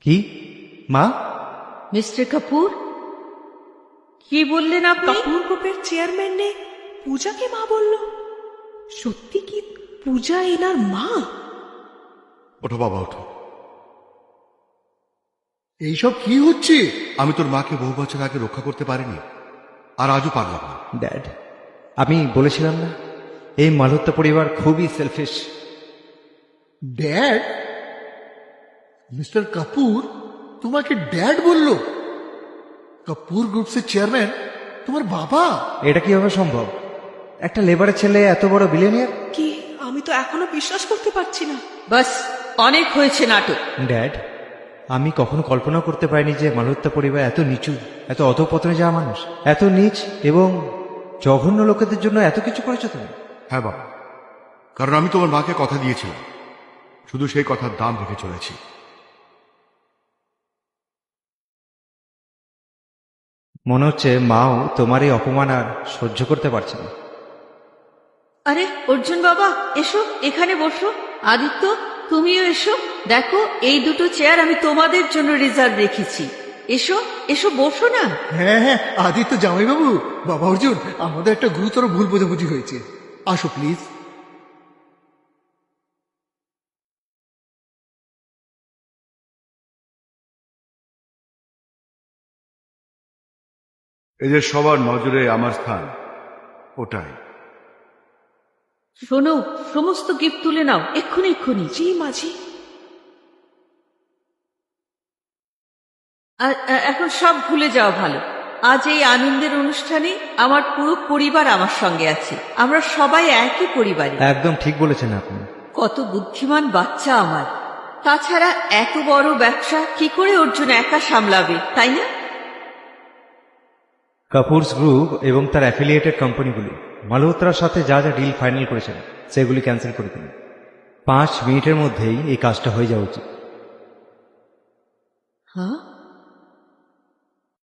কি মা? মিস্টার কাপুর, কি বললেন আপনি? কাপুর গ্রুপের চেয়ারম্যান নে পূজাকে মা বলল? সত্যি কি পূজা এনার মা? ওঠো বাবা, ওঠো। এইসব কি হচ্ছে? আমি তোর মাকে বহু বছর আগে রক্ষা করতে পারিনি, আর আজও পারলাম না। ড্যাড, আমি বলেছিলাম না এই মালহোত্রা পরিবার খুবই সেলফিশ। ড্যাড? মিস্টার কাপুর তোমাকে ড্যাড বলল? কাপুর গ্রুপসের চেয়ারম্যান তোমার বাবা? এটা কিভাবে সম্ভব? একটা লেবারের ছেলে এত বড় বিলিয়নিয়ার? কি, আমি তো এখনো বিশ্বাস করতে পারছি না। বাস, অনেক হয়েছে নাটক। ড্যাড, আমি কখনো কল্পনা করতে পারিনি যে মালহোত্রা পরিবার এত নিচু, এত অধঃপতনে যাওয়া মানুষ, এত নীচ এবং জঘন্য লোকেদের জন্য এত কিছু করেছো তুমি। হ্যাঁ বাবা, কারণ আমি তোমার মাকে কথা দিয়েছিলাম, শুধু সেই কথার দাম রেখে চলেছি। মনে হচ্ছে মাও তোমার এই অপমান আর সহ্য করতে পারছে না। আরে অর্জুন বাবা, এসো এখানে বসো। আদিত্য, তুমিও এসো। দেখো, এই দুটো চেয়ার আমি তোমাদের জন্য রিজার্ভ রেখেছি। এসো এসো, বসো না। হ্যাঁ হ্যাঁ, আদিত্য জামাইবাবু, বাবা অর্জুন, আমাদের একটা গুরুতর ভুল বোঝাবুঝি হয়েছে। আসো প্লিজ। এদের সবার নজরে আমার স্থান ওটাই। শোনো, সমস্ত গিফট তুলে নাও এক্ষুনি এক্ষুনি। জি মাঝি। এখন সব ভুলে যাও ভালো। আজ এই আনন্দের অনুষ্ঠানে আমার পুরো পরিবার আমার সঙ্গে আছে। আমরা সবাই একই পরিবারে। একদম ঠিক বলেছেন আপনি। কত বুদ্ধিমান বাচ্চা আমার। তাছাড়া এত বড় ব্যবসা কি করে অর্জুন একা সামলাবে, তাই না? কাপুরস গ্রুপ এবং তার অ্যাফিলিয়েটেড কোম্পানিগুলি মালহোত্রার সাথে যা যা ডিল ফাইনাল করেছেন সেগুলি ক্যান্সেল করে দিন। 5 মিনিটের মধ্যেই এই কাজটা হয়ে যাওয়া উচিত। হ্যাঁ,